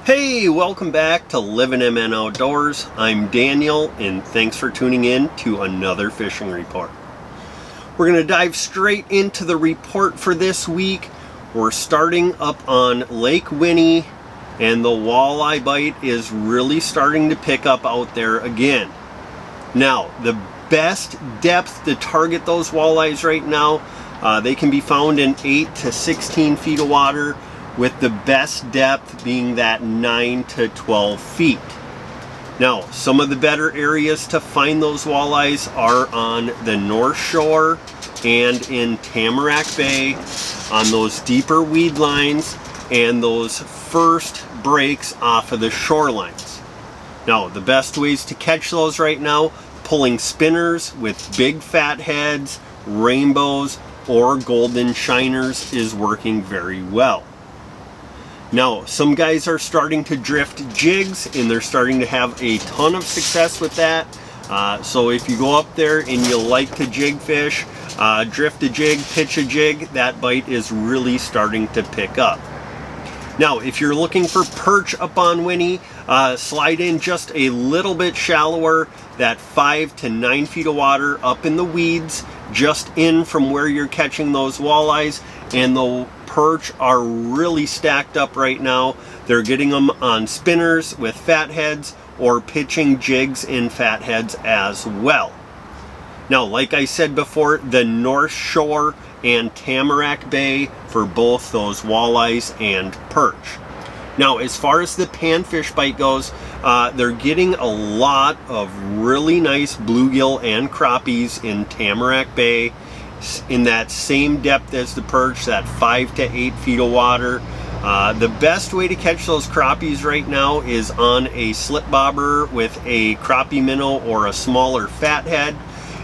Hey, welcome back to Livin MN Outdoors. I'm Daniel, and thanks for tuning in to another fishing report. We're going to dive straight into the report for this week. We're starting up on Lake Winnie, and the walleye bite is really starting to pick up out there again. Now, the best depth to target those walleyes right now, they can be found in 8 to 16 feet of water, with the best depth being that 9 to 12 feet. Now, some of the better areas to find those walleyes are on the North Shore and in Tamarack Bay, on those deeper weed lines and those first breaks off of the shorelines. Now, the best ways to catch those right now, pulling spinners with big fat heads, rainbows, or golden shiners is working very well. Now, some guys are starting to drift jigs, and they're starting to have a ton of success with that. So if you go up there and you like to jig fish, drift a jig, pitch a jig, that bite is really starting to pick up. Now, if you're looking for perch up on Winnie, slide in just a little bit shallower, that 5 to 9 feet of water up in the weeds, just in from where you're catching those walleyes, and the perch are really stacked up right now. They're getting them on spinners with fat heads or pitching jigs in fat heads as well. Now, like I said before, the North Shore and Tamarack Bay for both those walleyes and perch. Now, as far as the panfish bite goes, they're getting a lot of really nice bluegill and crappies in Tamarack Bay in that same depth as the perch, that 5 to 8 feet of water. The best way to catch those crappies right now is on a slip bobber with a crappie minnow or a smaller fat head.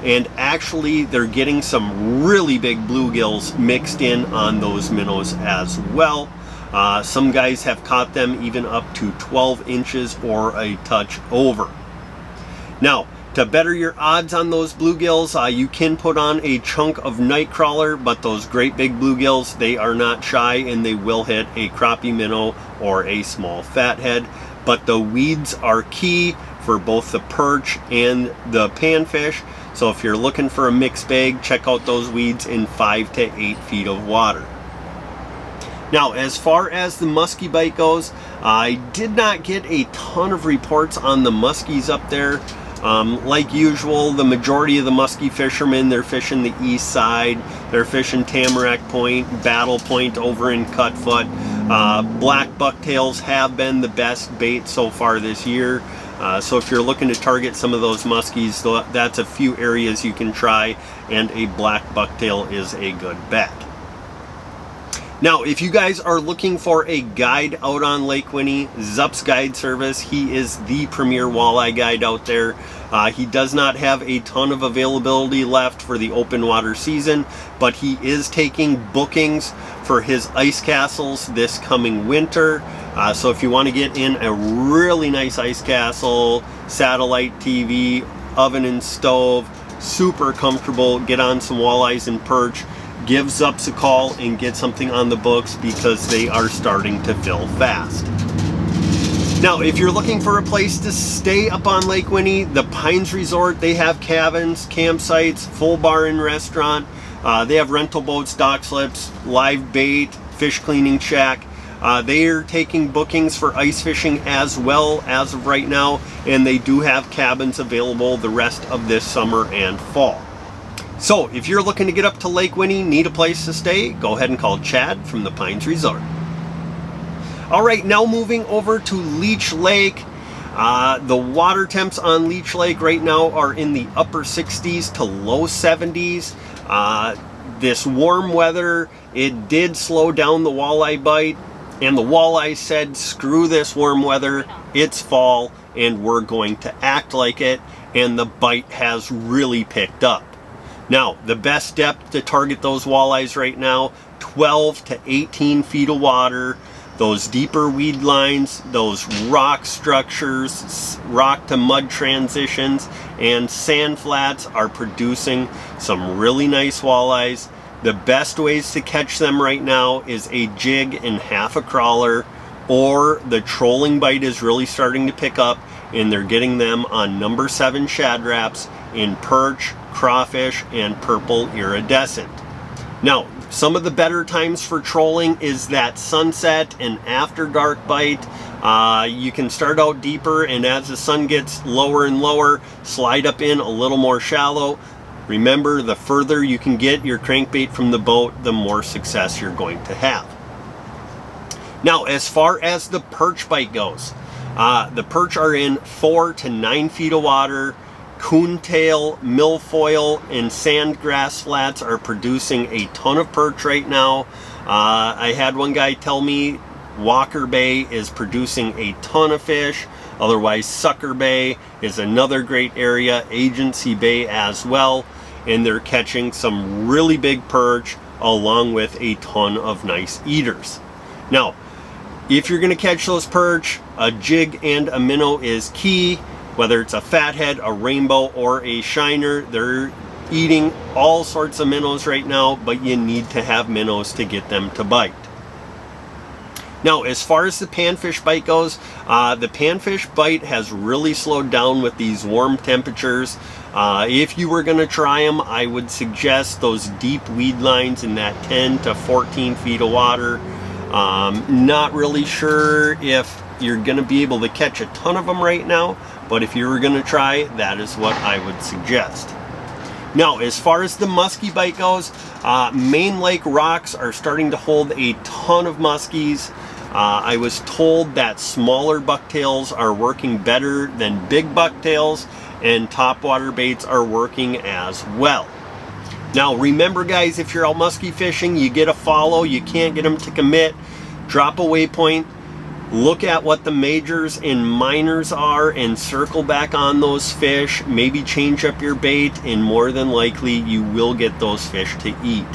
And actually, they're getting some really big bluegills mixed in on those minnows as well. Some guys have caught them even up to 12 inches or a touch over. Now, to better your odds on those bluegills, you can put on a chunk of nightcrawler, but those great big bluegills, they are not shy and they will hit a crappie minnow or a small fathead. But the weeds are key for both the perch and the panfish. So if you're looking for a mixed bag, check out those weeds in 5 to 8 feet of water. Now, as far as the muskie bite goes, I did not get a ton of reports on the muskies up there. Like usual, the majority of the muskie fishermen, they're fishing the east side. They're fishing Tamarack Point, Battle Point over in Cutfoot. Black bucktails have been the best bait so far this year. So if you're looking to target some of those muskies, that's a few areas you can try, and a black bucktail is a good bet. Now, if you guys are looking for a guide out on Lake Winnie, Zups Guide Service, he is the premier walleye guide out there. He does not have a ton of availability left for the open water season, but he is taking bookings for his ice castles this coming winter. So if you want to get in a really nice ice castle, satellite TV, oven and stove, super comfortable, get on some walleyes and perch, give Zups a call and get something on the books, because they are starting to fill fast. Now, if you're looking for a place to stay up on Lake Winnie, the Pines Resort, they have cabins, campsites, full bar and restaurant. They have rental boats, dock slips, live bait, fish cleaning shack. They are taking bookings for ice fishing as well as of right now, and they do have cabins available the rest of this summer and fall. So if you're looking to get up to Lake Winnie, need a place to stay, go ahead and call Chad from the Pines Resort. All right, now moving over to Leech Lake. The water temps on Leech Lake right now are in the upper 60s to low 70s. This warm weather, it did slow down the walleye bite, and the walleye said, screw this warm weather, it's fall, and we're going to act like it, and the bite has really picked up. Now, the best depth to target those walleyes right now, 12 to 18 feet of water, those deeper weed lines, those rock structures, rock to mud transitions, and sand flats are producing some really nice walleyes. The best ways to catch them right now is a jig and half a crawler, or the trolling bite is really starting to pick up and they're getting them on number 7 shad wraps in perch, crawfish, and purple iridescent. Now, some of the better times for trolling is that sunset and after dark bite. You can start out deeper, and as the sun gets lower and lower, slide up in a little more shallow. Remember, the further you can get your crankbait from the boat, the more success you're going to have. Now, as far as the perch bite goes, the perch are in 4 to 9 feet of water. Coontail, milfoil, and sandgrass flats are producing a ton of perch right now. I had one guy tell me Walker Bay is producing a ton of fish. Otherwise, Sucker Bay is another great area, Agency Bay as well, and they're catching some really big perch along with a ton of nice eaters. Now, if you're going to catch those perch, a jig and a minnow is key. Whether it's a fathead, a rainbow, or a shiner, they're eating all sorts of minnows right now, but you need to have minnows to get them to bite. Now, as far as the panfish bite goes, the panfish bite has really slowed down with these warm temperatures. If you were going to try them, I would suggest those deep weed lines in that 10 to 14 feet of water. Not really sure if you're going to be able to catch a ton of them right now, but if you were going to try, that is what I would suggest. Now, as far as the muskie bite goes, main lake rocks are starting to hold a ton of muskies. I was told that smaller bucktails are working better than big bucktails, and topwater baits are working as well. Now, remember guys, if you're out muskie fishing, you get a follow, you can't get them to commit, drop a waypoint, look at what the majors and minors are and circle back on those fish, maybe change up your bait, and more than likely you will get those fish to eat.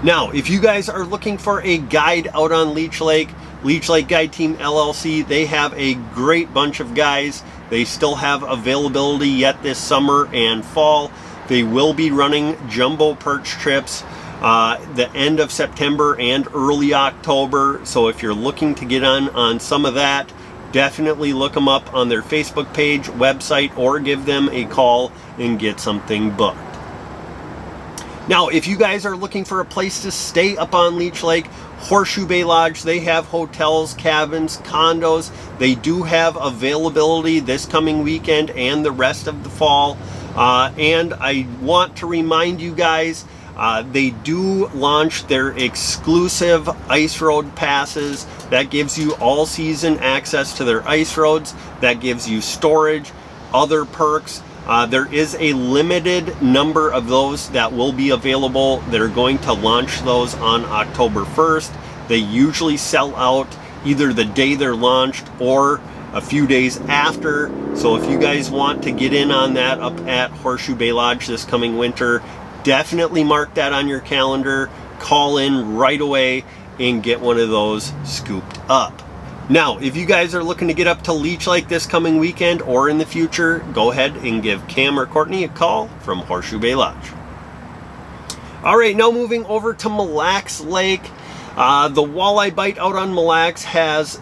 Now, if you guys are looking for a guide out on Leech Lake, Leech Lake Guide Team LLC, they have a great bunch of guys. They still have availability yet this summer and fall. They will be running jumbo perch trips the end of September and early October. So if you're looking to get on some of that, definitely look them up on their Facebook page, website, or give them a call and get something booked. Now, if you guys are looking for a place to stay up on Leech Lake, Horseshoe Bay Lodge, they have hotels, cabins, condos. They do have availability this coming weekend and the rest of the fall. And I want to remind you guys, they do launch their exclusive ice road passes. That gives you all season access to their ice roads. That gives you storage, other perks. There is a limited number of those that will be available. They're going to launch those on October 1st. They usually sell out either the day they're launched or a few days after. So if you guys want to get in on that up at Horseshoe Bay Lodge this coming winter, definitely mark that on your calendar. Call in right away and get one of those scooped up. Now, if you guys are looking to get up to Leech Lake this coming weekend or in the future, go ahead and give Cam or Courtney a call from Horseshoe Bay Lodge. All right, now moving over to Mille Lacs Lake. The walleye bite out on Mille Lacs has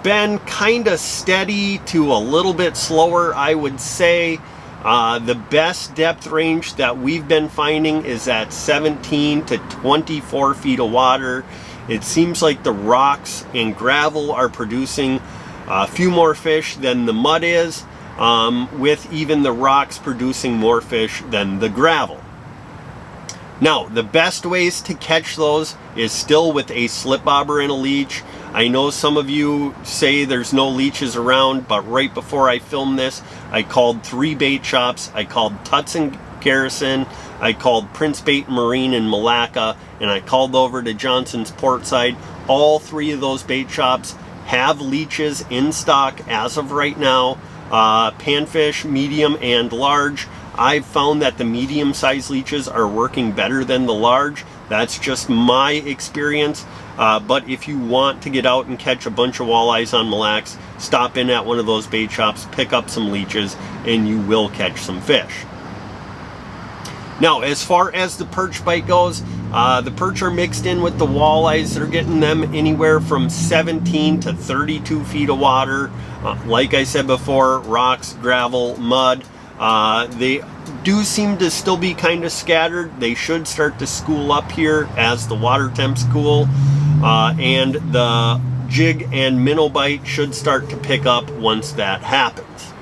been kind of steady to a little bit slower, I would say. The best depth range that we've been finding is at 17 to 24 feet of water. It seems like the rocks and gravel are producing a few more fish than the mud is, with even the rocks producing more fish than the gravel. Now, the best ways to catch those is still with a slip bobber and a leech. I know some of you say there's no leeches around, but right before I filmed this, I called 3 bait shops. I called Tuts and Garrison, I called Prince Bait Marine in Malacca, and I called over to Johnson's Portside. All 3 of those bait shops have leeches in stock as of right now. Panfish, medium, and large. I've found that the medium-sized leeches are working better than the large. That's just my experience. But if you want to get out and catch a bunch of walleyes on Mille Lacs, stop in at one of those bait shops, pick up some leeches, and you will catch some fish. Now, as far as the perch bite goes, The perch are mixed in with the walleyes. They're getting them anywhere from 17 to 32 feet of water. Like I said before, rocks, gravel, mud. They do seem to still be kind of scattered. They should start to school up here as the water temps cool. And the jig and minnow bite should start to pick up once that happens.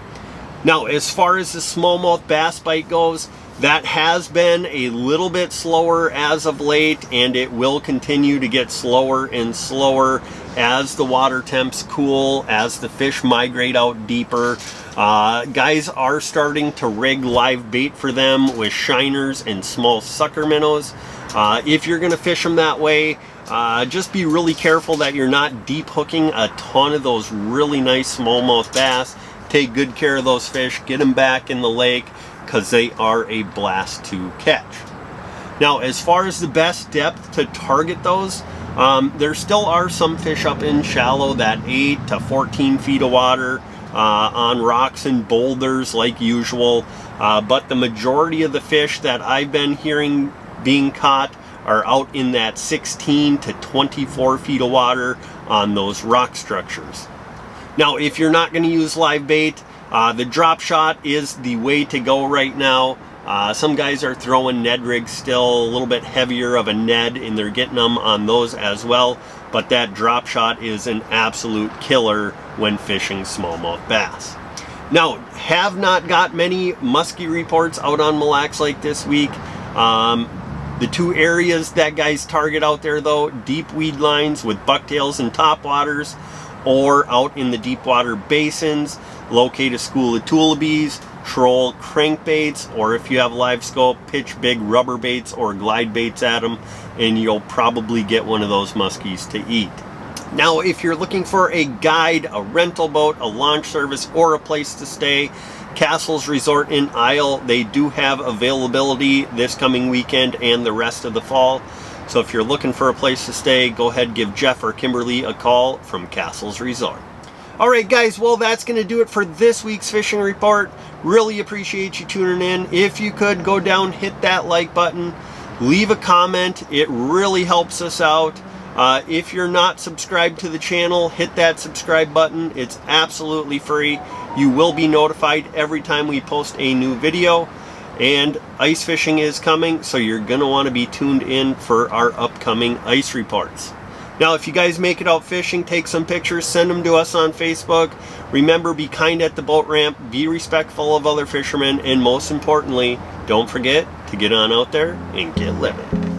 Now, as far as the smallmouth bass bite goes, that has been a little bit slower as of late, and it will continue to get slower and slower as the water temps cool, as the fish migrate out deeper. Guys are starting to rig live bait for them with shiners and small sucker minnows. If you're going to fish them that way, just be really careful that you're not deep hooking a ton of those really nice smallmouth bass. Take good care of those fish, get them back in the lake, because they are a blast to catch. Now, as far as the best depth to target those, there still are some fish up in shallow, that 8 to 14 feet of water, on rocks and boulders like usual, but the majority of the fish that I've been hearing being caught are out in that 16 to 24 feet of water on those rock structures. Now, if you're not going to use live bait, the drop shot is the way to go right now. Some guys are throwing Ned rigs still, a little bit heavier of a Ned, and they're getting them on those as well. But that drop shot is an absolute killer when fishing smallmouth bass. Now, have not got many muskie reports out on Mille Lacs Lake this week. The two areas that guys target out there, though, deep weed lines with bucktails and topwaters, or out in the deep water basins, locate a school of tullabees, troll crankbaits, or if you have live scope, pitch big rubber baits or glide baits at them, and you'll probably get one of those muskies to eat. Now, if you're looking for a guide, a rental boat, a launch service, or a place to stay, Castles Resort in Isle, they do have availability this coming weekend and the rest of the fall. So if you're looking for a place to stay, go ahead and give Jeff or Kimberly a call from Castles Resort. All right, guys, well, that's going to do it for this week's fishing report. Really appreciate you tuning in. If you could, go down, hit that like button, leave a comment. It really helps us out. If you're not subscribed to the channel, hit that subscribe button. It's absolutely free. You will be notified every time we post a new video. And ice fishing is coming, so you're going to want to be tuned in for our upcoming ice reports. Now, if you guys make it out fishing, take some pictures, send them to us on Facebook. Remember, be kind at the boat ramp, be respectful of other fishermen, and most importantly, don't forget to get on out there and get living.